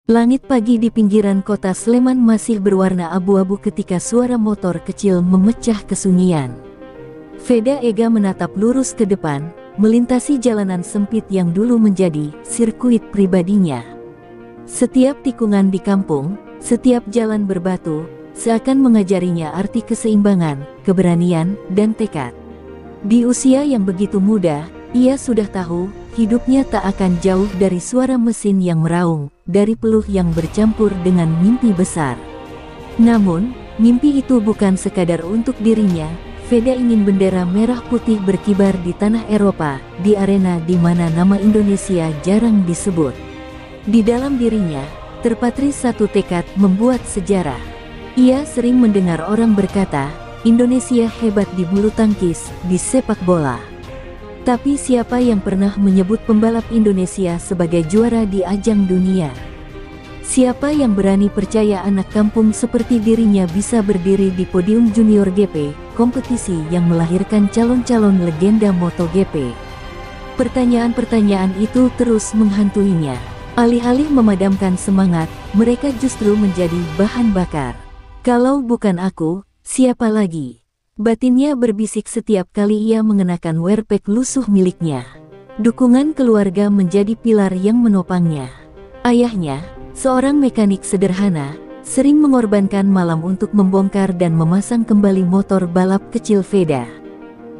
Langit pagi di pinggiran kota Sleman masih berwarna abu-abu ketika suara motor kecil memecah kesunyian. Veda Ega menatap lurus ke depan, melintasi jalanan sempit yang dulu menjadi sirkuit pribadinya. Setiap tikungan di kampung, setiap jalan berbatu, seakan mengajarinya arti keseimbangan, keberanian, dan tekad. Di usia yang begitu muda, ia sudah tahu, hidupnya tak akan jauh dari suara mesin yang meraung, dari peluh yang bercampur dengan mimpi besar. Namun, mimpi itu bukan sekadar untuk dirinya. Veda ingin bendera merah putih berkibar di tanah Eropa, di arena di mana nama Indonesia jarang disebut. Di dalam dirinya, terpatri satu tekad membuat sejarah. Ia sering mendengar orang berkata, Indonesia hebat di bulu tangkis, di sepak bola. Tapi siapa yang pernah menyebut pembalap Indonesia sebagai juara di ajang dunia? Siapa yang berani percaya anak kampung seperti dirinya bisa berdiri di podium Junior GP, kompetisi yang melahirkan calon-calon legenda MotoGP? Pertanyaan-pertanyaan itu terus menghantuinya. Alih-alih memadamkan semangat, mereka justru menjadi bahan bakar. Kalau bukan aku, siapa lagi? Batinnya berbisik setiap kali ia mengenakan wearpack lusuh miliknya. Dukungan keluarga menjadi pilar yang menopangnya. Ayahnya, seorang mekanik sederhana, sering mengorbankan malam untuk membongkar dan memasang kembali motor balap kecil Veda.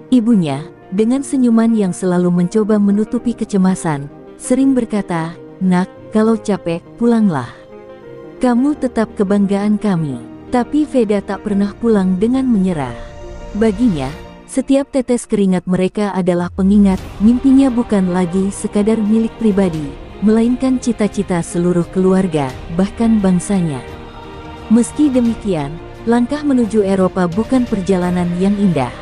Ibunya, dengan senyuman yang selalu mencoba menutupi kecemasan, sering berkata, "Nak, kalau capek, pulanglah. Kamu tetap kebanggaan kami." Tapi Veda tak pernah pulang dengan menyerah. Baginya, setiap tetes keringat mereka adalah pengingat, mimpinya bukan lagi sekadar milik pribadi, melainkan cita-cita seluruh keluarga, bahkan bangsanya. Meski demikian, langkah menuju Eropa bukan perjalanan yang indah.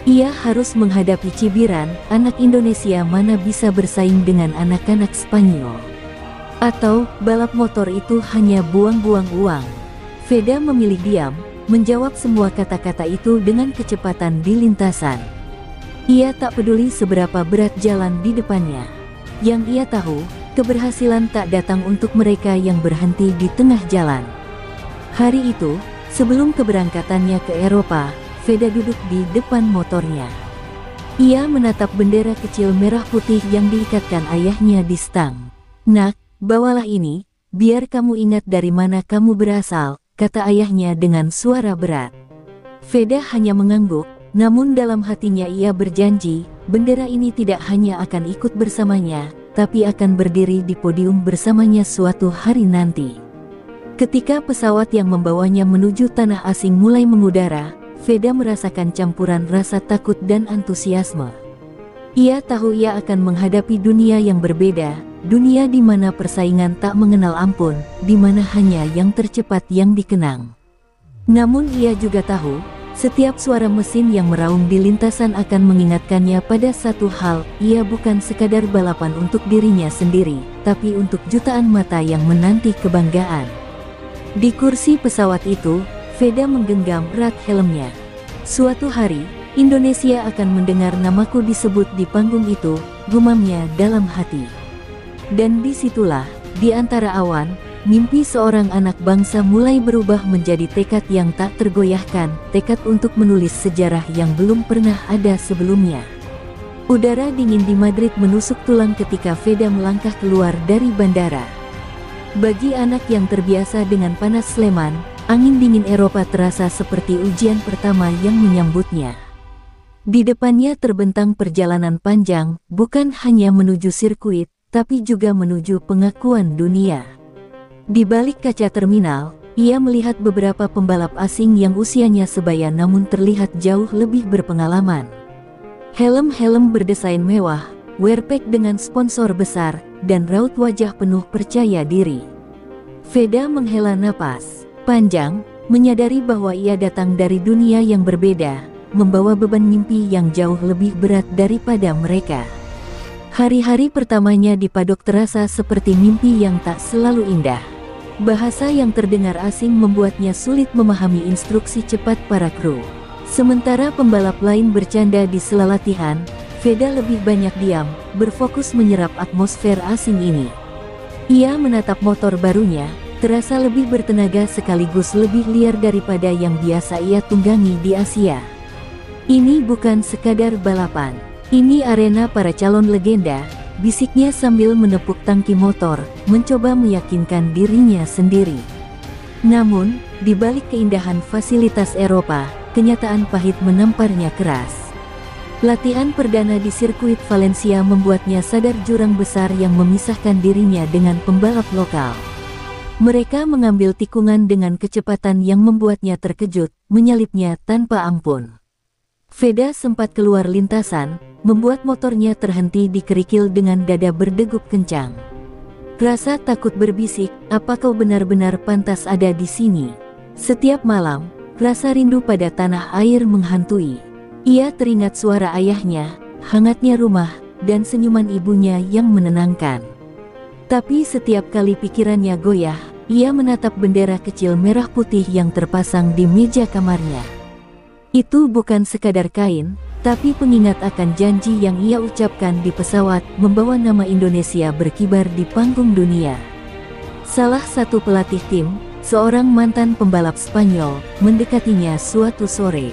Ia harus menghadapi cibiran, anak Indonesia mana bisa bersaing dengan anak-anak Spanyol. Atau, balap motor itu hanya buang-buang uang. Veda memilih diam, menjawab semua kata-kata itu dengan kecepatan di lintasan. Ia tak peduli seberapa berat jalan di depannya. Yang ia tahu, keberhasilan tak datang untuk mereka yang berhenti di tengah jalan. Hari itu, sebelum keberangkatannya ke Eropa, Veda duduk di depan motornya. Ia menatap bendera kecil merah putih yang diikatkan ayahnya di stang. "Nak, bawalah ini, biar kamu ingat dari mana kamu berasal," kata ayahnya dengan suara berat. Veda hanya mengangguk, namun dalam hatinya ia berjanji, bendera ini tidak hanya akan ikut bersamanya, tapi akan berdiri di podium bersamanya suatu hari nanti. Ketika pesawat yang membawanya menuju tanah asing mulai mengudara, Veda merasakan campuran rasa takut dan antusiasme. Ia tahu ia akan menghadapi dunia yang berbeda, dunia di mana persaingan tak mengenal ampun, di mana hanya yang tercepat yang dikenang. Namun ia juga tahu, setiap suara mesin yang meraung di lintasan akan mengingatkannya pada satu hal, ia bukan sekadar balapan untuk dirinya sendiri, tapi untuk jutaan mata yang menanti kebanggaan. Di kursi pesawat itu, Veda menggenggam erat helmnya. Suatu hari, Indonesia akan mendengar namaku disebut di panggung itu, gumamnya dalam hati. Dan disitulah, di antara awan, mimpi seorang anak bangsa mulai berubah menjadi tekad yang tak tergoyahkan, tekad untuk menulis sejarah yang belum pernah ada sebelumnya. Udara dingin di Madrid menusuk tulang ketika Veda melangkah keluar dari bandara. Bagi anak yang terbiasa dengan panas Sleman, angin dingin Eropa terasa seperti ujian pertama yang menyambutnya. Di depannya terbentang perjalanan panjang, bukan hanya menuju sirkuit, tapi juga menuju pengakuan dunia. Di balik kaca terminal, ia melihat beberapa pembalap asing yang usianya sebaya namun terlihat jauh lebih berpengalaman. Helm-helm berdesain mewah, wearpack dengan sponsor besar, dan raut wajah penuh percaya diri. Veda menghela napas panjang, menyadari bahwa ia datang dari dunia yang berbeda, membawa beban mimpi yang jauh lebih berat daripada mereka. Hari-hari pertamanya di padok terasa seperti mimpi yang tak selalu indah. Bahasa yang terdengar asing membuatnya sulit memahami instruksi cepat para kru. Sementara pembalap lain bercanda di sela latihan, Veda lebih banyak diam, berfokus menyerap atmosfer asing ini. Ia menatap motor barunya, terasa lebih bertenaga sekaligus lebih liar daripada yang biasa ia tunggangi di Asia. Ini bukan sekadar balapan, ini arena para calon legenda, bisiknya sambil menepuk tangki motor, mencoba meyakinkan dirinya sendiri. Namun, di balik keindahan fasilitas Eropa, kenyataan pahit menamparnya keras. Latihan perdana di sirkuit Valencia membuatnya sadar jurang besar yang memisahkan dirinya dengan pembalap lokal. Mereka mengambil tikungan dengan kecepatan yang membuatnya terkejut, menyalipnya tanpa ampun. Veda sempat keluar lintasan, membuat motornya terhenti di kerikil dengan dada berdegup kencang. Rasa takut berbisik, apa kau benar-benar pantas ada di sini? Setiap malam, rasa rindu pada tanah air menghantui. Ia teringat suara ayahnya, hangatnya rumah, dan senyuman ibunya yang menenangkan. Tapi setiap kali pikirannya goyah, ia menatap bendera kecil merah putih yang terpasang di meja kamarnya. Itu bukan sekadar kain, tapi pengingat akan janji yang ia ucapkan di pesawat membawa nama Indonesia berkibar di panggung dunia. Salah satu pelatih tim, seorang mantan pembalap Spanyol, mendekatinya suatu sore.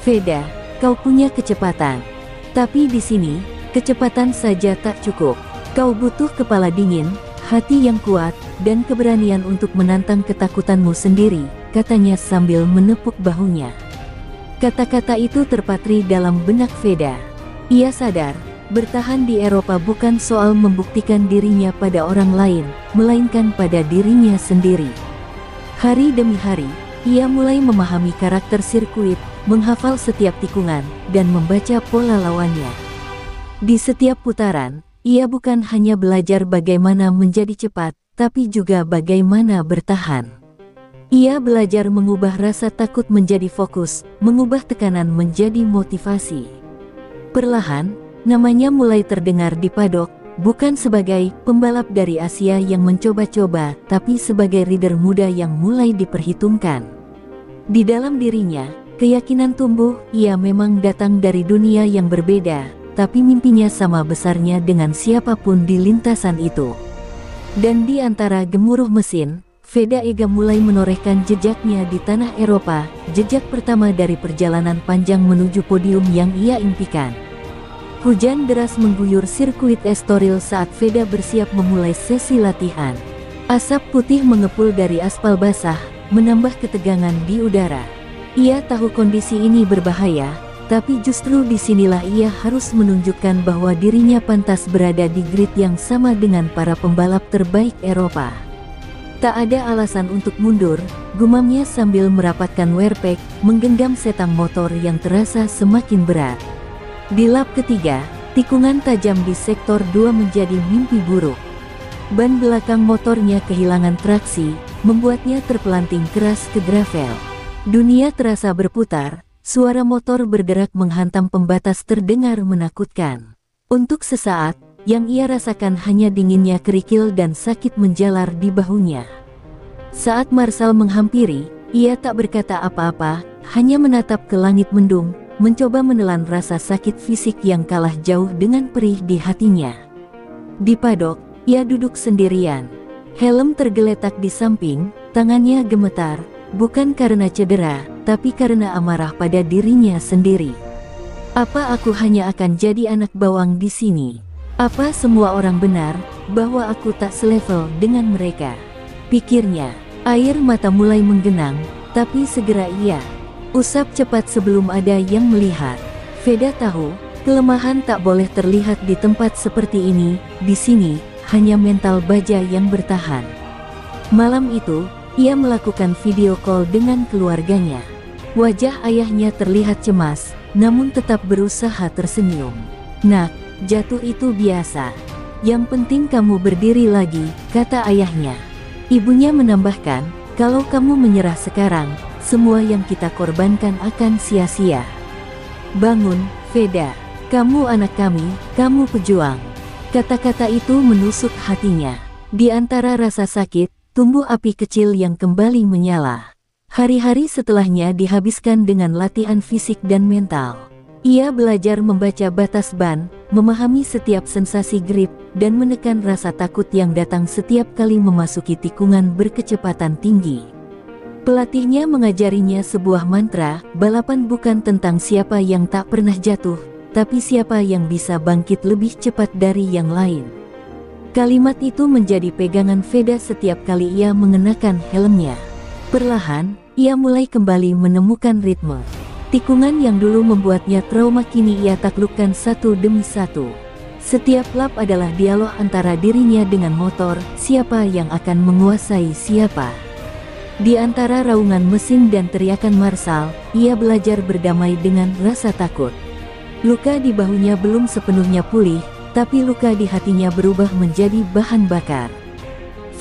Veda, kau punya kecepatan. Tapi di sini, kecepatan saja tak cukup. Kau butuh kepala dingin, hati yang kuat, dan keberanian untuk menantang ketakutanmu sendiri, katanya sambil menepuk bahunya. Kata-kata itu terpatri dalam benak Veda. Ia sadar, bertahan di Eropa bukan soal membuktikan dirinya pada orang lain, melainkan pada dirinya sendiri. Hari demi hari, ia mulai memahami karakter sirkuit, menghafal setiap tikungan, dan membaca pola lawannya. Di setiap putaran, ia bukan hanya belajar bagaimana menjadi cepat, tapi juga bagaimana bertahan. Ia belajar mengubah rasa takut menjadi fokus, mengubah tekanan menjadi motivasi. Perlahan, namanya mulai terdengar di padok, bukan sebagai pembalap dari Asia yang mencoba-coba, tapi sebagai rider muda yang mulai diperhitungkan. Di dalam dirinya, keyakinan tumbuh. Ia memang datang dari dunia yang berbeda, tapi mimpinya sama besarnya dengan siapapun di lintasan itu. Dan di antara gemuruh mesin, Veda Ega mulai menorehkan jejaknya di tanah Eropa, jejak pertama dari perjalanan panjang menuju podium yang ia impikan. Hujan deras mengguyur sirkuit Estoril saat Veda bersiap memulai sesi latihan. Asap putih mengepul dari aspal basah, menambah ketegangan di udara. Ia tahu kondisi ini berbahaya, tapi justru disinilah ia harus menunjukkan bahwa dirinya pantas berada di grid yang sama dengan para pembalap terbaik Eropa. Tak ada alasan untuk mundur, gumamnya sambil merapatkan wearpack, menggenggam setang motor yang terasa semakin berat. Di lap ketiga, tikungan tajam di sektor 2 menjadi mimpi buruk. Ban belakang motornya kehilangan traksi, membuatnya terpelanting keras ke gravel. Dunia terasa berputar, suara motor berderak menghantam pembatas terdengar menakutkan. Untuk sesaat, yang ia rasakan hanya dinginnya kerikil dan sakit menjalar di bahunya. Saat Marshall menghampiri, ia tak berkata apa-apa, hanya menatap ke langit mendung, mencoba menelan rasa sakit fisik yang kalah jauh dengan perih di hatinya. Di padok, ia duduk sendirian. Helm tergeletak di samping, tangannya gemetar, bukan karena cedera, tapi karena amarah pada dirinya sendiri. Apa aku hanya akan jadi anak bawang di sini? Apa semua orang benar, bahwa aku tak selevel dengan mereka? Pikirnya, air mata mulai menggenang, tapi segera ia usap cepat sebelum ada yang melihat. Veda tahu, kelemahan tak boleh terlihat di tempat seperti ini, di sini, hanya mental baja yang bertahan. Malam itu, ia melakukan video call dengan keluarganya. Wajah ayahnya terlihat cemas, namun tetap berusaha tersenyum. "Nak, jatuh itu biasa. Yang penting kamu berdiri lagi," kata ayahnya. Ibunya menambahkan, "Kalau kamu menyerah sekarang, semua yang kita korbankan akan sia-sia. Bangun, Veda. Kamu anak kami, kamu pejuang." Kata-kata itu menusuk hatinya. Di antara rasa sakit, tumbuh api kecil yang kembali menyala. Hari-hari setelahnya dihabiskan dengan latihan fisik dan mental. Ia belajar membaca batas ban, memahami setiap sensasi grip, dan menekan rasa takut yang datang setiap kali memasuki tikungan berkecepatan tinggi. Pelatihnya mengajarinya sebuah mantra, balapan bukan tentang siapa yang tak pernah jatuh, tapi siapa yang bisa bangkit lebih cepat dari yang lain. Kalimat itu menjadi pegangan Veda setiap kali ia mengenakan helmnya. Perlahan, ia mulai kembali menemukan ritme. Tikungan yang dulu membuatnya trauma kini ia taklukkan satu demi satu. Setiap lap adalah dialog antara dirinya dengan motor, siapa yang akan menguasai siapa. Di antara raungan mesin dan teriakan Marshall, ia belajar berdamai dengan rasa takut. Luka di bahunya belum sepenuhnya pulih, tapi luka di hatinya berubah menjadi bahan bakar.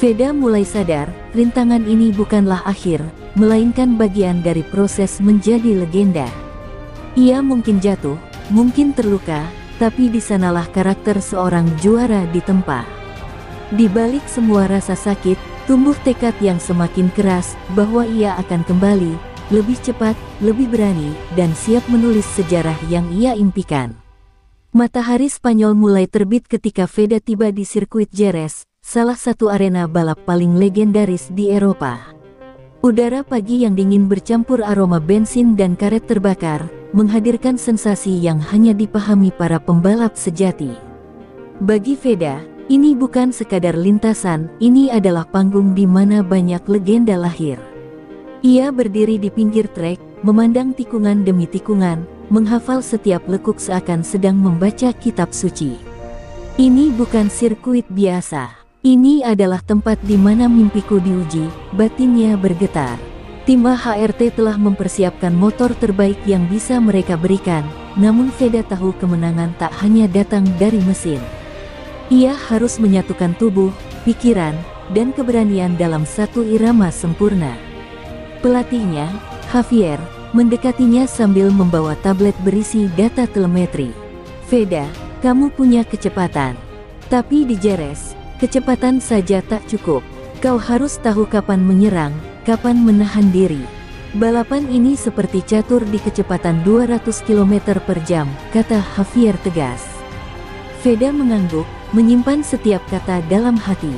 Veda mulai sadar, rintangan ini bukanlah akhir, melainkan bagian dari proses menjadi legenda. Ia mungkin jatuh, mungkin terluka, tapi di sanalah karakter seorang juara ditempa. Di balik semua rasa sakit, tumbuh tekad yang semakin keras bahwa ia akan kembali, lebih cepat, lebih berani, dan siap menulis sejarah yang ia impikan. Matahari Spanyol mulai terbit ketika Veda tiba di sirkuit Jerez, salah satu arena balap paling legendaris di Eropa. Udara pagi yang dingin bercampur aroma bensin dan karet terbakar, menghadirkan sensasi yang hanya dipahami para pembalap sejati. Bagi Veda, ini bukan sekadar lintasan, ini adalah panggung di mana banyak legenda lahir. Ia berdiri di pinggir trek, memandang tikungan demi tikungan, menghafal setiap lekuk seakan sedang membaca kitab suci. Ini bukan sirkuit biasa. Ini adalah tempat di mana mimpiku diuji, batinnya bergetar. Tim AHRT telah mempersiapkan motor terbaik yang bisa mereka berikan, namun Veda tahu kemenangan tak hanya datang dari mesin. Ia harus menyatukan tubuh, pikiran, dan keberanian dalam satu irama sempurna. Pelatihnya, Javier, mendekatinya sambil membawa tablet berisi data telemetri. Veda, kamu punya kecepatan. Tapi di Jerez, kecepatan saja tak cukup. Kau harus tahu kapan menyerang, kapan menahan diri. Balapan ini seperti catur di kecepatan 200 km per jam, kata Javier tegas. Veda mengangguk, menyimpan setiap kata dalam hati.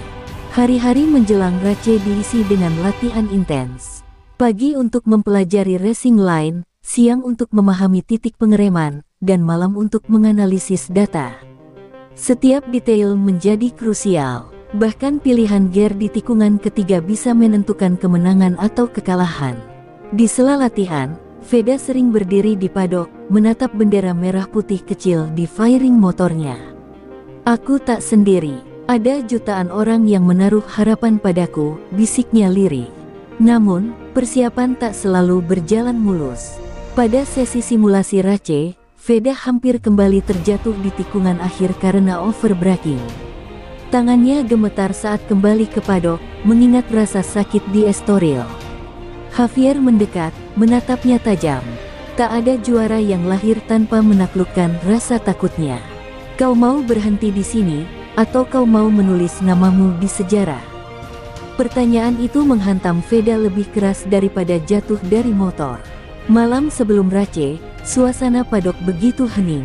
Hari-hari menjelang Race diisi dengan latihan intens. Pagi untuk mempelajari racing line, siang untuk memahami titik pengereman, dan malam untuk menganalisis data. Setiap detail menjadi krusial, bahkan pilihan gear di tikungan ketiga bisa menentukan kemenangan atau kekalahan. Di sela latihan, Veda sering berdiri di padok, menatap bendera merah putih kecil di fairing motornya. Aku tak sendiri, ada jutaan orang yang menaruh harapan padaku, bisiknya lirih. Namun, persiapan tak selalu berjalan mulus. Pada sesi simulasi Race, Veda hampir kembali terjatuh di tikungan akhir karena overbraking. Tangannya gemetar saat kembali ke padok, mengingat rasa sakit di Estoril. Javier mendekat, menatapnya tajam. Tak ada juara yang lahir tanpa menaklukkan rasa takutnya. Kau mau berhenti di sini, atau kau mau menulis namamu di sejarah? Pertanyaan itu menghantam Veda lebih keras daripada jatuh dari motor. Malam sebelum Race, suasana padok begitu hening.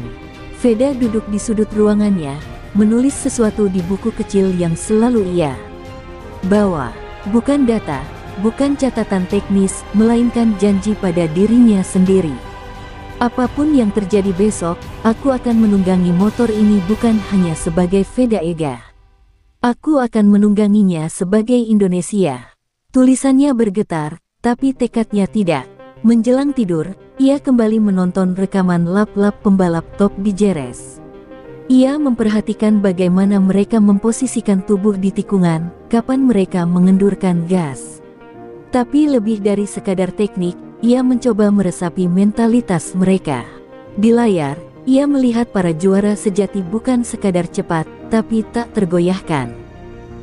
Veda duduk di sudut ruangannya, menulis sesuatu di buku kecil yang selalu ia bawa. Bukan data, bukan catatan teknis, melainkan janji pada dirinya sendiri. Apapun yang terjadi besok, aku akan menunggangi motor ini bukan hanya sebagai Veda Ega. Aku akan menungganginya sebagai Indonesia. Tulisannya bergetar, tapi tekadnya tidak. Menjelang tidur, ia kembali menonton rekaman lap-lap pembalap top di Jerez. Ia memperhatikan bagaimana mereka memposisikan tubuh di tikungan, kapan mereka mengendurkan gas. Tapi lebih dari sekadar teknik, ia mencoba meresapi mentalitas mereka. Di layar, ia melihat para juara sejati bukan sekadar cepat, tapi tak tergoyahkan.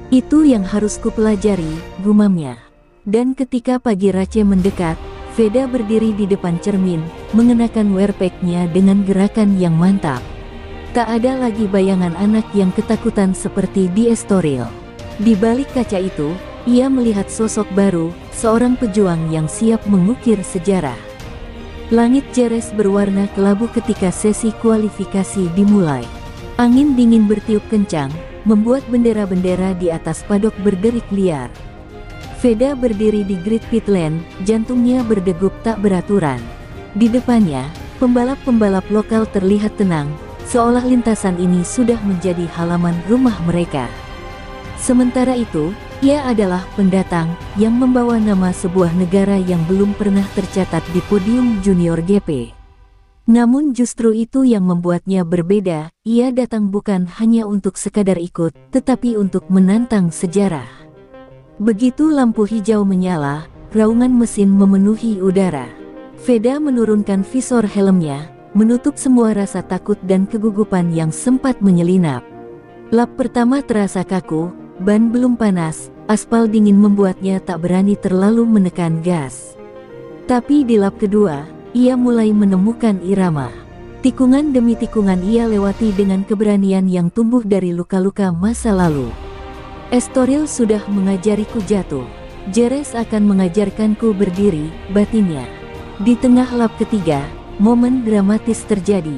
Itu yang harus kupelajari, gumamnya. Dan ketika pagi Race mendekat, Veda berdiri di depan cermin, mengenakan wearpack-nya dengan gerakan yang mantap. Tak ada lagi bayangan anak yang ketakutan seperti di Estoril. Di balik kaca itu, ia melihat sosok baru, seorang pejuang yang siap mengukir sejarah. Langit Jerez berwarna kelabu ketika sesi kualifikasi dimulai. Angin dingin bertiup kencang, membuat bendera-bendera di atas padok berderik liar. Veda berdiri di grid pit lane, jantungnya berdegup tak beraturan. Di depannya, pembalap-pembalap lokal terlihat tenang, seolah lintasan ini sudah menjadi halaman rumah mereka. Sementara itu, ia adalah pendatang yang membawa nama sebuah negara yang belum pernah tercatat di podium junior GP. Namun justru itu yang membuatnya berbeda, ia datang bukan hanya untuk sekadar ikut, tetapi untuk menantang sejarah. Begitu lampu hijau menyala, raungan mesin memenuhi udara. Veda menurunkan visor helmnya, menutup semua rasa takut dan kegugupan yang sempat menyelinap. Lap pertama terasa kaku, ban belum panas, aspal dingin membuatnya tak berani terlalu menekan gas. Tapi di lap kedua, ia mulai menemukan irama. Tikungan demi tikungan ia lewati dengan keberanian yang tumbuh dari luka-luka masa lalu. Estoril sudah mengajariku jatuh. Jerez akan mengajarkanku berdiri, batinnya. Di tengah lap ketiga, momen dramatis terjadi.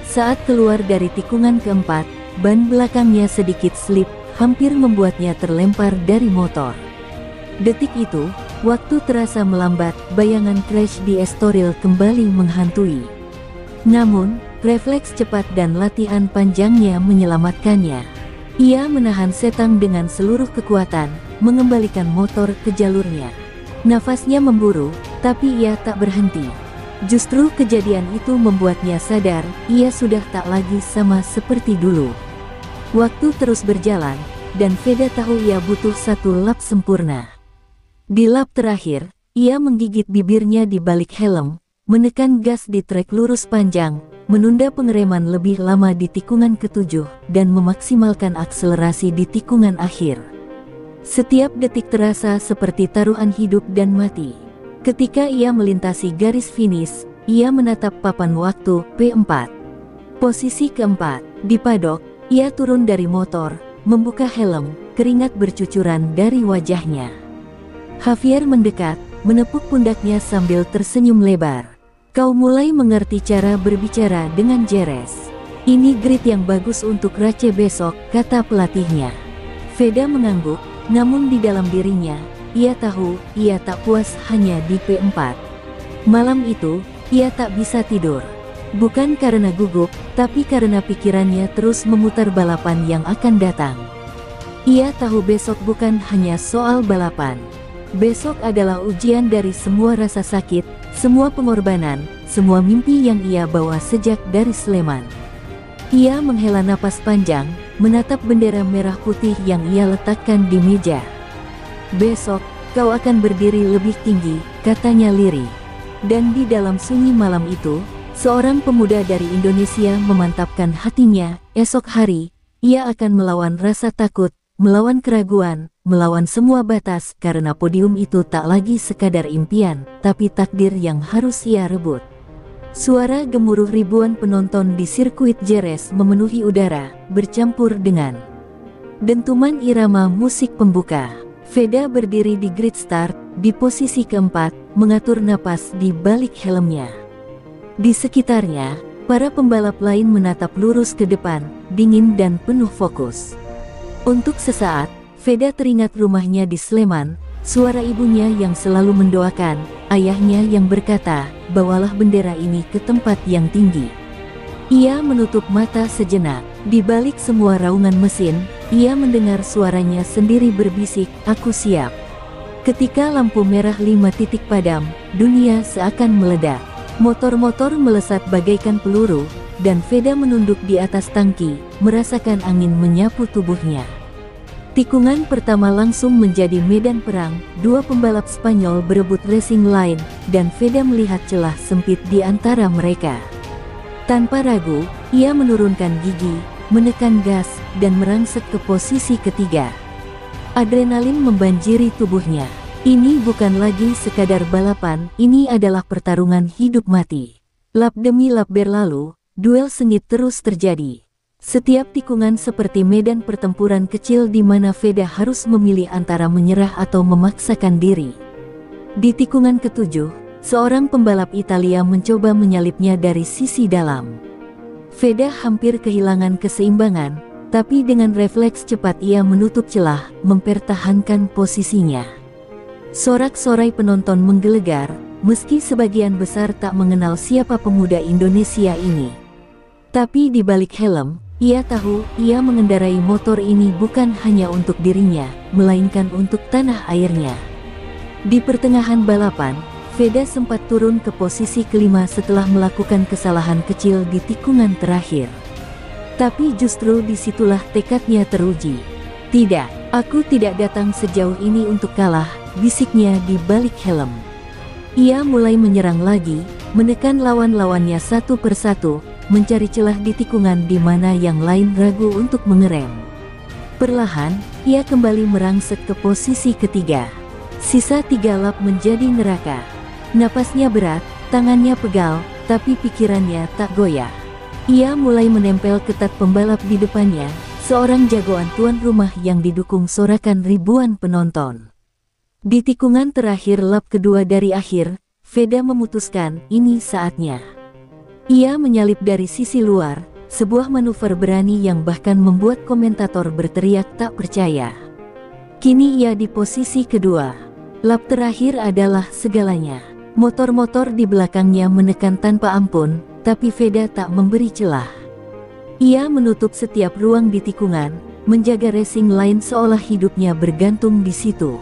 Saat keluar dari tikungan keempat, ban belakangnya sedikit slip, hampir membuatnya terlempar dari motor. Detik itu, waktu terasa melambat, bayangan crash di Estoril kembali menghantui. Namun, refleks cepat dan latihan panjangnya menyelamatkannya. Ia menahan setang dengan seluruh kekuatan, mengembalikan motor ke jalurnya. Nafasnya memburu, tapi ia tak berhenti. Justru kejadian itu membuatnya sadar, ia sudah tak lagi sama seperti dulu. Waktu terus berjalan, dan Veda tahu ia butuh satu lap sempurna. Di lap terakhir, ia menggigit bibirnya di balik helm, menekan gas di trek lurus panjang, menunda pengereman lebih lama di tikungan ketujuh, dan memaksimalkan akselerasi di tikungan akhir. Setiap detik terasa seperti taruhan hidup dan mati. Ketika ia melintasi garis finish, ia menatap papan waktu P4. Posisi keempat, di padok, ia turun dari motor, membuka helm, keringat bercucuran dari wajahnya. Javier mendekat, menepuk pundaknya sambil tersenyum lebar. Kau mulai mengerti cara berbicara dengan Jerez. Ini grid yang bagus untuk Race besok, kata pelatihnya. Veda mengangguk, namun di dalam dirinya, ia tahu, ia tak puas hanya di P4. Malam itu, ia tak bisa tidur. Bukan karena gugup, tapi karena pikirannya terus memutar balapan yang akan datang. Ia tahu besok bukan hanya soal balapan. Besok adalah ujian dari semua rasa sakit, semua pengorbanan, semua mimpi yang ia bawa sejak dari Sleman. Ia menghela napas panjang, menatap bendera merah putih yang ia letakkan di meja. Besok, kau akan berdiri lebih tinggi, katanya lirih. Dan di dalam sunyi malam itu, seorang pemuda dari Indonesia memantapkan hatinya, esok hari, ia akan melawan rasa takut, melawan keraguan, melawan semua batas karena podium itu tak lagi sekadar impian, tapi takdir yang harus ia rebut. Suara gemuruh ribuan penonton di sirkuit Jerez memenuhi udara, bercampur dengan dentuman irama musik pembuka. Veda berdiri di grid start, di posisi keempat, mengatur napas di balik helmnya. Di sekitarnya, para pembalap lain menatap lurus ke depan, dingin dan penuh fokus. Untuk sesaat, Veda teringat rumahnya di Sleman, suara ibunya yang selalu mendoakan, ayahnya yang berkata, bawalah bendera ini ke tempat yang tinggi. Ia menutup mata sejenak, di balik semua raungan mesin, ia mendengar suaranya sendiri berbisik, aku siap. Ketika lampu merah 5 titik padam, dunia seakan meledak. Motor-motor melesat bagaikan peluru, dan Veda menunduk di atas tangki, merasakan angin menyapu tubuhnya. Tikungan pertama langsung menjadi medan perang, dua pembalap Spanyol berebut racing line, dan Veda melihat celah sempit di antara mereka. Tanpa ragu, ia menurunkan gigi, menekan gas, dan merangsek ke posisi ketiga. Adrenalin membanjiri tubuhnya. Ini bukan lagi sekadar balapan, ini adalah pertarungan hidup mati. Lap demi lap berlalu, duel sengit terus terjadi. Setiap tikungan seperti medan pertempuran kecil di mana Veda harus memilih antara menyerah atau memaksakan diri. Di tikungan ketujuh, seorang pembalap Italia mencoba menyalipnya dari sisi dalam. Veda hampir kehilangan keseimbangan, tapi dengan refleks cepat ia menutup celah, mempertahankan posisinya. Sorak-sorai penonton menggelegar, meski sebagian besar tak mengenal siapa pemuda Indonesia ini. Tapi di balik helm, ia tahu ia mengendarai motor ini bukan hanya untuk dirinya, melainkan untuk tanah airnya. Di pertengahan balapan, Veda sempat turun ke posisi kelima setelah melakukan kesalahan kecil di tikungan terakhir. Tapi justru disitulah tekadnya teruji. "Tidak, aku tidak datang sejauh ini untuk kalah," bisiknya di balik helm. Ia mulai menyerang lagi, menekan lawan-lawannya satu persatu, mencari celah di tikungan di mana yang lain ragu untuk mengerem. Perlahan, ia kembali merangsek ke posisi ketiga. Sisa 3 lap menjadi neraka. Napasnya berat, tangannya pegal, tapi pikirannya tak goyah. Ia mulai menempel ketat pembalap di depannya, seorang jagoan tuan rumah yang didukung sorakan ribuan penonton. Di tikungan terakhir lap kedua dari akhir, Veda memutuskan ini saatnya. Ia menyalip dari sisi luar, sebuah manuver berani yang bahkan membuat komentator berteriak tak percaya. Kini ia di posisi kedua. Lap terakhir adalah segalanya. Motor-motor di belakangnya menekan tanpa ampun, tapi Veda tak memberi celah. Ia menutup setiap ruang di tikungan, menjaga racing line seolah hidupnya bergantung di situ.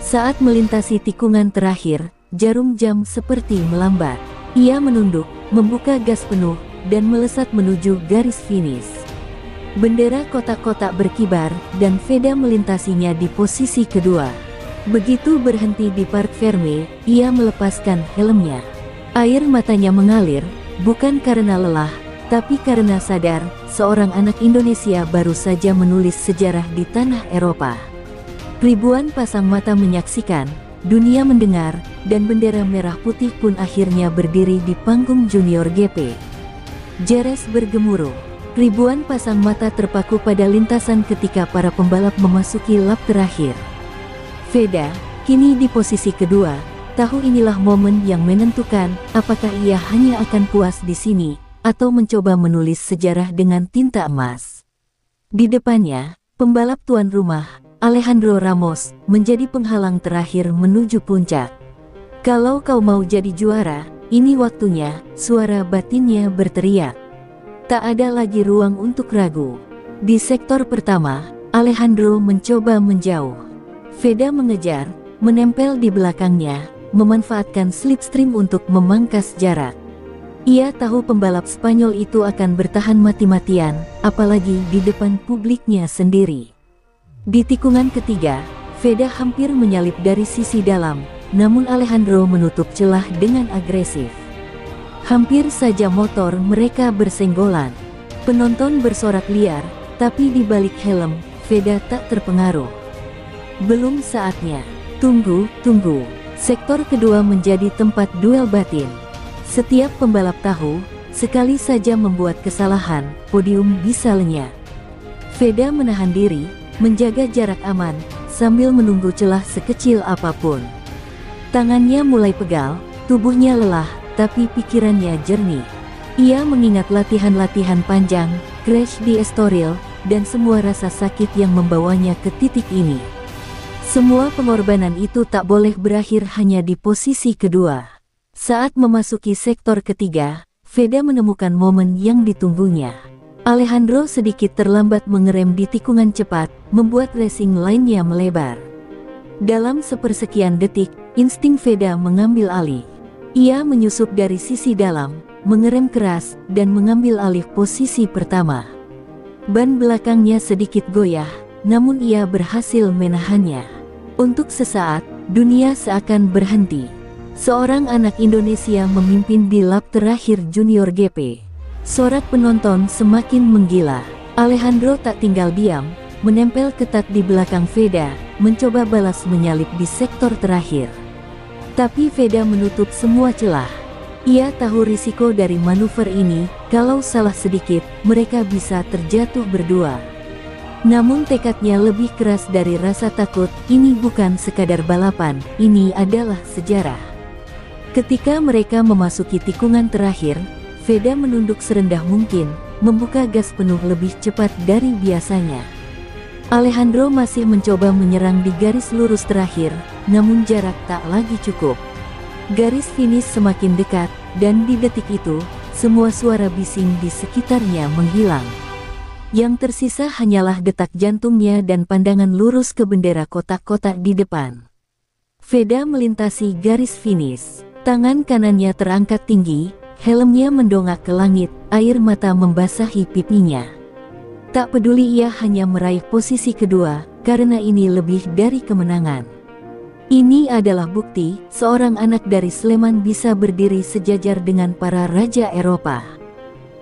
Saat melintasi tikungan terakhir, jarum jam seperti melambat. Ia menunduk, membuka gas penuh, dan melesat menuju garis finish. Bendera kotak-kotak berkibar, dan Veda melintasinya di posisi kedua. Begitu berhenti di Parc Fermé, ia melepaskan helmnya. Air matanya mengalir, bukan karena lelah, tapi karena sadar, seorang anak Indonesia baru saja menulis sejarah di tanah Eropa. Ribuan pasang mata menyaksikan, dunia mendengar, dan bendera merah putih pun akhirnya berdiri di panggung Junior GP. Jeres bergemuruh. Ribuan pasang mata terpaku pada lintasan ketika para pembalap memasuki lap terakhir. Veda, kini di posisi kedua, tahu inilah momen yang menentukan apakah ia hanya akan puas di sini, atau mencoba menulis sejarah dengan tinta emas. Di depannya, pembalap tuan rumah, Alejandro Ramos, menjadi penghalang terakhir menuju puncak. "Kalau kau mau jadi juara, ini waktunya," suara batinnya berteriak. Tak ada lagi ruang untuk ragu. Di sektor pertama, Alejandro mencoba menjauh. Veda mengejar, menempel di belakangnya, memanfaatkan slipstream untuk memangkas jarak. Ia tahu pembalap Spanyol itu akan bertahan mati-matian, apalagi di depan publiknya sendiri. Di tikungan ketiga, Veda hampir menyalip dari sisi dalam, namun Alejandro menutup celah dengan agresif. Hampir saja motor mereka bersenggolan. Penonton bersorak liar, tapi di balik helm, Veda tak terpengaruh. Belum saatnya. Tunggu. Sektor kedua menjadi tempat duel batin. Setiap pembalap tahu, sekali saja membuat kesalahan, podium bisa lenyap. Veda menahan diri, menjaga jarak aman, sambil menunggu celah sekecil apapun. Tangannya mulai pegal, tubuhnya lelah, tapi pikirannya jernih. Ia mengingat latihan-latihan panjang, crash di Estoril, dan semua rasa sakit yang membawanya ke titik ini. Semua pengorbanan itu tak boleh berakhir hanya di posisi kedua. Saat memasuki sektor ketiga, Veda menemukan momen yang ditunggunya. Alejandro sedikit terlambat mengerem di tikungan cepat, membuat racing line-nya melebar. Dalam sepersekian detik, insting Veda mengambil alih. Ia menyusup dari sisi dalam, mengerem keras, dan mengambil alih posisi pertama. Ban belakangnya sedikit goyah, namun ia berhasil menahannya. Untuk sesaat, dunia seakan berhenti. Seorang anak Indonesia memimpin di lap terakhir Junior GP. Sorak penonton semakin menggila. Alejandro tak tinggal diam, menempel ketat di belakang Veda, mencoba balas menyalip di sektor terakhir. Tapi Veda menutup semua celah. Ia tahu risiko dari manuver ini, kalau salah sedikit, mereka bisa terjatuh berdua. Namun tekadnya lebih keras dari rasa takut, ini bukan sekadar balapan, ini adalah sejarah. Ketika mereka memasuki tikungan terakhir, Veda menunduk serendah mungkin, membuka gas penuh lebih cepat dari biasanya. Alejandro masih mencoba menyerang di garis lurus terakhir, namun jarak tak lagi cukup. Garis finish semakin dekat, dan di detik itu, semua suara bising di sekitarnya menghilang. Yang tersisa hanyalah detak jantungnya dan pandangan lurus ke bendera kotak-kotak di depan. Veda melintasi garis finish. Tangan kanannya terangkat tinggi, helmnya mendongak ke langit, air mata membasahi pipinya. Tak peduli ia hanya meraih posisi kedua, karena ini lebih dari kemenangan. Ini adalah bukti, seorang anak dari Sleman bisa berdiri sejajar dengan para raja Eropa.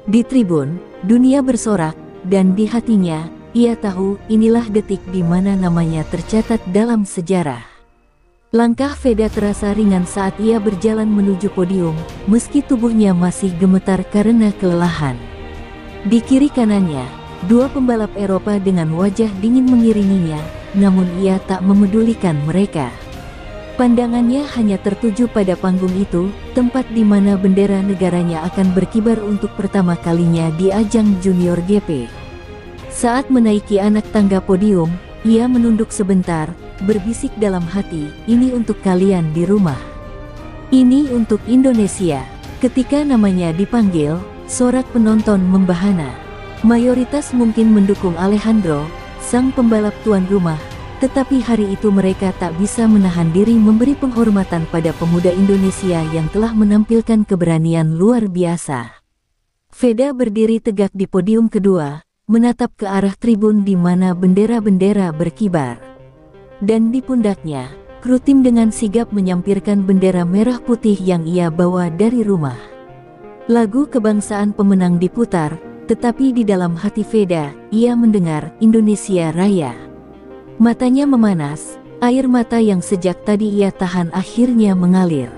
Di tribun, dunia bersorak, dan di hatinya, ia tahu inilah detik di mana namanya tercatat dalam sejarah. Langkah Veda terasa ringan saat ia berjalan menuju podium, meski tubuhnya masih gemetar karena kelelahan. Di kiri kanannya, dua pembalap Eropa dengan wajah dingin mengiringinya, namun ia tak memedulikan mereka. Pandangannya hanya tertuju pada panggung itu, tempat di mana bendera negaranya akan berkibar untuk pertama kalinya di ajang Junior GP. Saat menaiki anak tangga podium, ia menunduk sebentar, berbisik dalam hati, "Ini untuk kalian di rumah. Ini untuk Indonesia." Ketika namanya dipanggil, sorak penonton membahana. Mayoritas mungkin mendukung Alejandro, sang pembalap tuan rumah, tetapi hari itu mereka tak bisa menahan diri memberi penghormatan pada pemuda Indonesia yang telah menampilkan keberanian luar biasa. Veda berdiri tegak di podium kedua, menatap ke arah tribun di mana bendera-bendera berkibar. Dan di pundaknya, kru tim dengan sigap menyampirkan bendera merah putih yang ia bawa dari rumah. Lagu kebangsaan pemenang diputar, tetapi di dalam hati Veda, ia mendengar Indonesia Raya. Matanya memanas, air mata yang sejak tadi ia tahan akhirnya mengalir.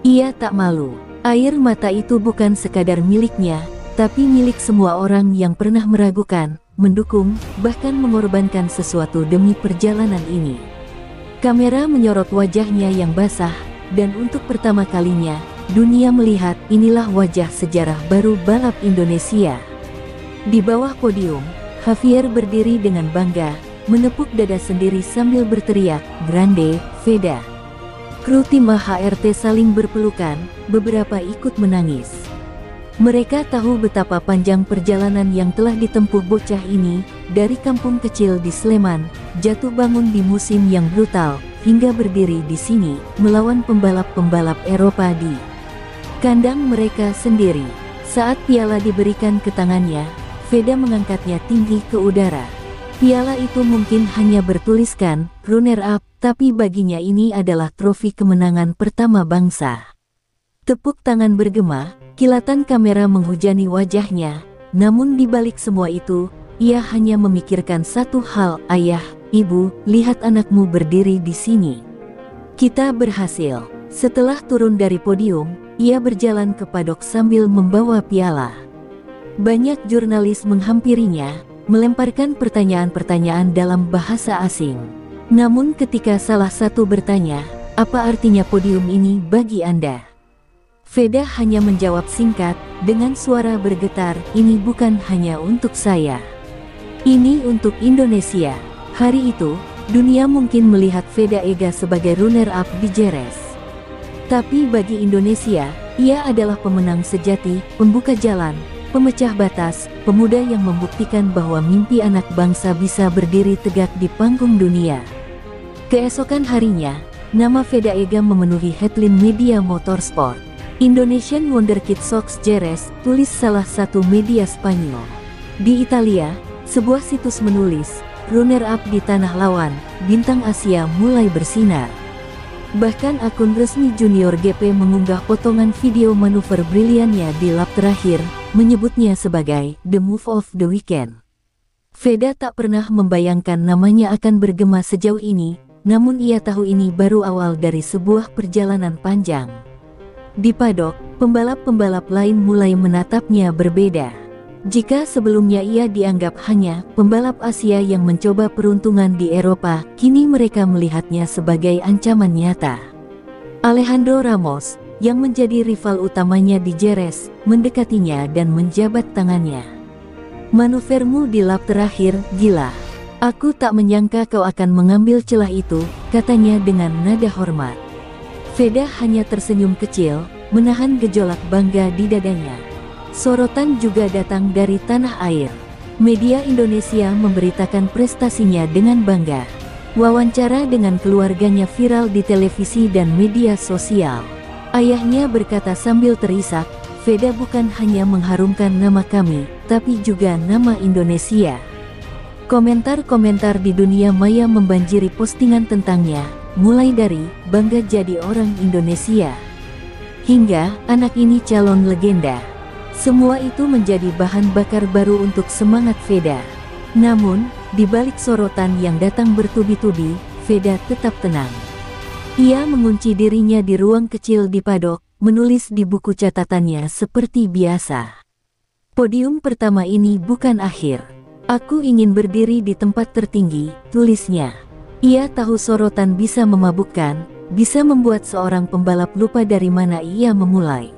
Ia tak malu, air mata itu bukan sekadar miliknya, tapi milik semua orang yang pernah meragukan, mendukung, bahkan mengorbankan sesuatu demi perjalanan ini. Kamera menyorot wajahnya yang basah, dan untuk pertama kalinya, dunia melihat inilah wajah sejarah baru balap Indonesia. Di bawah podium, Javier berdiri dengan bangga, menepuk dada sendiri sambil berteriak, "Grande, Veda." Kru tim HRT saling berpelukan, beberapa ikut menangis. Mereka tahu betapa panjang perjalanan yang telah ditempuh bocah ini, dari kampung kecil di Sleman, jatuh bangun di musim yang brutal, hingga berdiri di sini, melawan pembalap-pembalap Eropa di kandang mereka sendiri. Saat piala diberikan ke tangannya, Veda mengangkatnya tinggi ke udara. Piala itu mungkin hanya bertuliskan runner-up, tapi baginya ini adalah trofi kemenangan pertama bangsa. Tepuk tangan bergema, kilatan kamera menghujani wajahnya, namun di balik semua itu, ia hanya memikirkan satu hal, "Ayah, Ibu, lihat anakmu berdiri di sini. Kita berhasil." Setelah turun dari podium, ia berjalan ke padok sambil membawa piala. Banyak jurnalis menghampirinya, melemparkan pertanyaan-pertanyaan dalam bahasa asing. Namun ketika salah satu bertanya, "Apa artinya podium ini bagi Anda?" Veda hanya menjawab singkat, dengan suara bergetar, "Ini bukan hanya untuk saya. Ini untuk Indonesia." Hari itu, dunia mungkin melihat Veda Ega sebagai runner-up di Jerez. Tapi bagi Indonesia, ia adalah pemenang sejati, pembuka jalan, pemecah batas, pemuda yang membuktikan bahwa mimpi anak bangsa bisa berdiri tegak di panggung dunia. Keesokan harinya, nama Veda Ega memenuhi headline media motorsport. Indonesian Wonderkid Sox Jerez, tulis salah satu media Spanyol. Di Italia, sebuah situs menulis, runner-up di tanah lawan, bintang Asia mulai bersinar. Bahkan akun resmi Junior GP mengunggah potongan video manuver briliannya di lap terakhir, menyebutnya sebagai the move of the weekend. Veda tak pernah membayangkan namanya akan bergema sejauh ini, namun ia tahu ini baru awal dari sebuah perjalanan panjang. Di padok, pembalap-pembalap lain mulai menatapnya berbeda. Jika sebelumnya ia dianggap hanya pembalap Asia yang mencoba peruntungan di Eropa, kini mereka melihatnya sebagai ancaman nyata. Alejandro Ramos, yang menjadi rival utamanya di Jerez, mendekatinya dan menjabat tangannya. "Manuvermu di lap terakhir, gila. Aku tak menyangka kau akan mengambil celah itu," katanya dengan nada hormat. Feda hanya tersenyum kecil, menahan gejolak bangga di dadanya. Sorotan juga datang dari tanah air. Media Indonesia memberitakan prestasinya dengan bangga. Wawancara dengan keluarganya viral di televisi dan media sosial. Ayahnya berkata sambil terisak, "Feda bukan hanya mengharumkan nama kami, tapi juga nama Indonesia." Komentar-komentar di dunia maya membanjiri postingan tentangnya, mulai dari "bangga jadi orang Indonesia" hingga "anak ini calon legenda." Semua itu menjadi bahan bakar baru untuk semangat Feda. Namun, di balik sorotan yang datang bertubi-tubi, Feda tetap tenang. Ia mengunci dirinya di ruang kecil di paddock, menulis di buku catatannya seperti biasa. "Podium pertama ini bukan akhir. Aku ingin berdiri di tempat tertinggi," tulisnya. Ia tahu sorotan bisa memabukkan, bisa membuat seorang pembalap lupa dari mana ia memulai.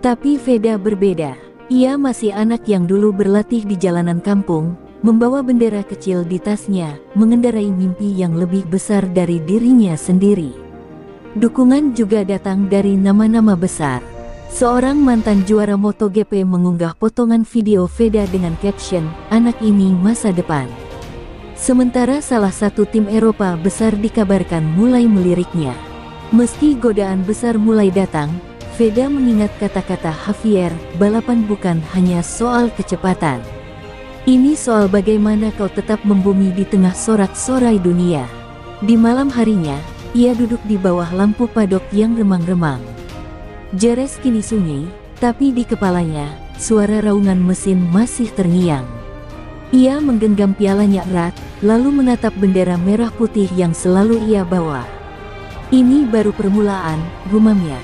Tapi Feda berbeda. Ia masih anak yang dulu berlatih di jalanan kampung, membawa bendera kecil di tasnya, mengendarai mimpi yang lebih besar dari dirinya sendiri. Dukungan juga datang dari nama-nama besar. Seorang mantan juara MotoGP mengunggah potongan video Feda dengan caption, "Anak ini masa depan." Sementara salah satu tim Eropa besar dikabarkan mulai meliriknya. Meski godaan besar mulai datang, Feda mengingat kata-kata Javier, "Balapan bukan hanya soal kecepatan. Ini soal bagaimana kau tetap membumi di tengah sorak-sorai dunia." Di malam harinya, ia duduk di bawah lampu paddock yang remang-remang. Jerez kini sunyi, tapi di kepalanya, suara raungan mesin masih terngiang. Ia menggenggam pialanya erat, lalu menatap bendera merah putih yang selalu ia bawa. "Ini baru permulaan," gumamnya.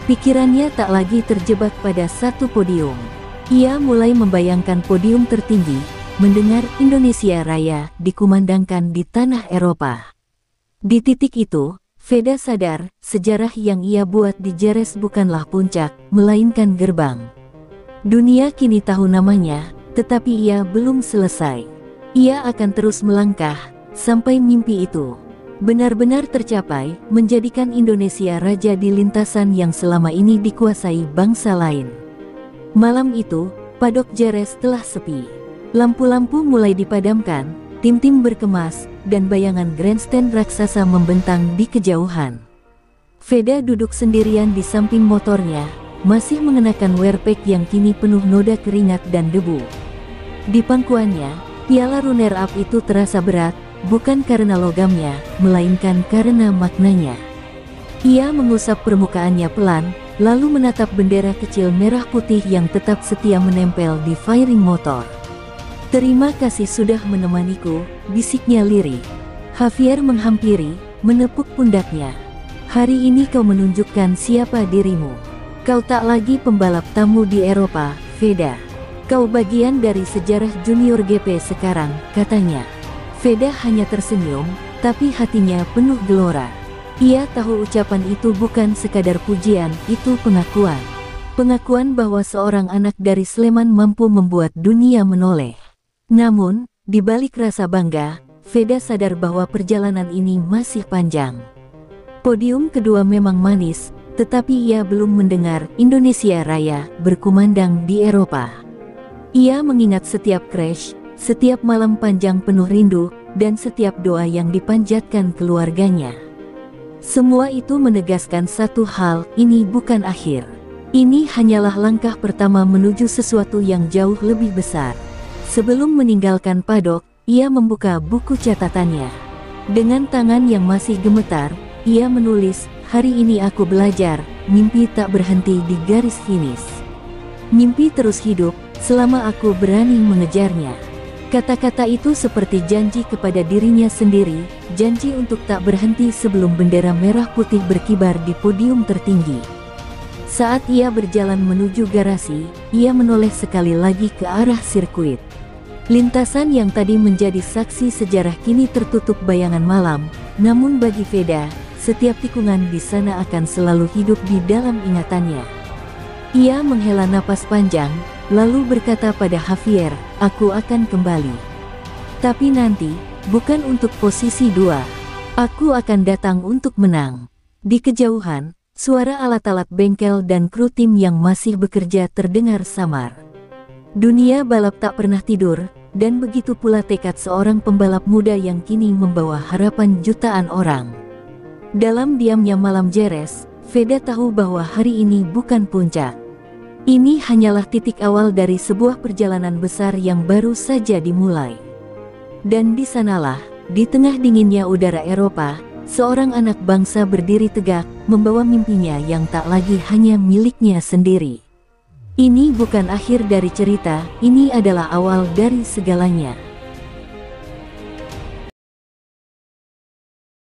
Pikirannya tak lagi terjebak pada satu podium. Ia mulai membayangkan podium tertinggi, mendengar Indonesia Raya dikumandangkan di tanah Eropa. Di titik itu, Feda sadar, sejarah yang ia buat di Jerez bukanlah puncak, melainkan gerbang. Dunia kini tahu namanya, tetapi ia belum selesai. Ia akan terus melangkah, sampai mimpi itu benar-benar tercapai, menjadikan Indonesia raja di lintasan yang selama ini dikuasai bangsa lain. Malam itu, paddock Jerez telah sepi. Lampu-lampu mulai dipadamkan, tim-tim berkemas, dan bayangan grandstand raksasa membentang di kejauhan. Feda duduk sendirian di samping motornya, masih mengenakan wearpack yang kini penuh noda keringat dan debu. Di pangkuannya, piala runner-up itu terasa berat, bukan karena logamnya, melainkan karena maknanya. Ia mengusap permukaannya pelan, lalu menatap bendera kecil merah putih yang tetap setia menempel di fairing motor. "Terima kasih sudah menemaniku," bisiknya lirih. Javier menghampiri, menepuk pundaknya. "Hari ini kau menunjukkan siapa dirimu. Kau tak lagi pembalap tamu di Eropa, Feda. Kau bagian dari sejarah junior GP sekarang," katanya. Feda hanya tersenyum, tapi hatinya penuh gelora. Ia tahu ucapan itu bukan sekadar pujian, itu pengakuan. Pengakuan bahwa seorang anak dari Sleman mampu membuat dunia menoleh. Namun, di balik rasa bangga, Feda sadar bahwa perjalanan ini masih panjang. Podium kedua memang manis, tetapi ia belum mendengar Indonesia Raya berkumandang di Eropa. Ia mengingat setiap crash, setiap malam panjang penuh rindu, dan setiap doa yang dipanjatkan keluarganya. Semua itu menegaskan satu hal, ini bukan akhir. Ini hanyalah langkah pertama menuju sesuatu yang jauh lebih besar. Sebelum meninggalkan paddock, ia membuka buku catatannya. Dengan tangan yang masih gemetar, ia menulis, "Hari ini aku belajar, mimpi tak berhenti di garis finish. Mimpi terus hidup, selama aku berani mengejarnya." Kata-kata itu seperti janji kepada dirinya sendiri, janji untuk tak berhenti sebelum bendera merah putih berkibar di podium tertinggi. Saat ia berjalan menuju garasi, ia menoleh sekali lagi ke arah sirkuit. Lintasan yang tadi menjadi saksi sejarah kini tertutup bayangan malam, namun bagi Feda, setiap tikungan di sana akan selalu hidup di dalam ingatannya. Ia menghela napas panjang, lalu berkata pada Javier, "Aku akan kembali. Tapi nanti, bukan untuk posisi 2. Aku akan datang untuk menang." Di kejauhan, suara alat-alat bengkel dan kru tim yang masih bekerja terdengar samar. Dunia balap tak pernah tidur, dan begitu pula tekad seorang pembalap muda yang kini membawa harapan jutaan orang. Dalam diamnya malam Jerez, Veda tahu bahwa hari ini bukan puncak. Ini hanyalah titik awal dari sebuah perjalanan besar yang baru saja dimulai. Dan di sanalah, di tengah dinginnya udara Eropa, seorang anak bangsa berdiri tegak, membawa mimpinya yang tak lagi hanya miliknya sendiri. Ini bukan akhir dari cerita, ini adalah awal dari segalanya.